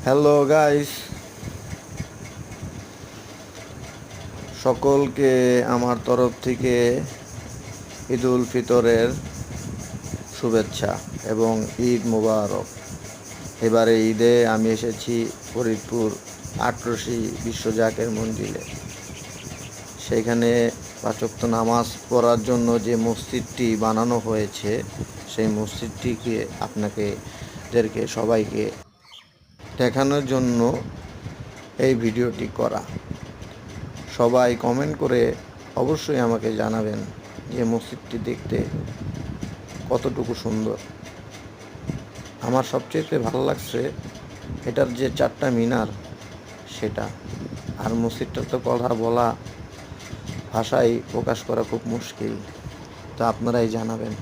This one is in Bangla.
হ্যালো গাইস, সকলকে আমার তরফ থেকে ঈদুল ফিতরের শুভেচ্ছা এবং ঈদ মোবারক। এবারে ঈদে আমি এসেছি ফরিদপুর আটরশি বিশ্ব জাকের মন্দিরে। সেখানে পাঁচ ওয়াক্ত নামাজ পড়ার জন্য যে মসজিদটি বানানো হয়েছে, সেই মসজিদটিকে আপনাদেরকে সবাইকে দেখানোর জন্য এই ভিডিওটি করা। সবাই কমেন্ট করে অবশ্যই আমাকে জানাবেন যে মসজিদটি দেখতে কতটুকু সুন্দর। আমার সবচেয়ে ভালো লাগছে এটার যে চারটা মিনার, সেটা। আর মসজিদটার তো কথা বলা ভাষায় প্রকাশ করা খুব মুশকিল, তা আপনারাই জানাবেন।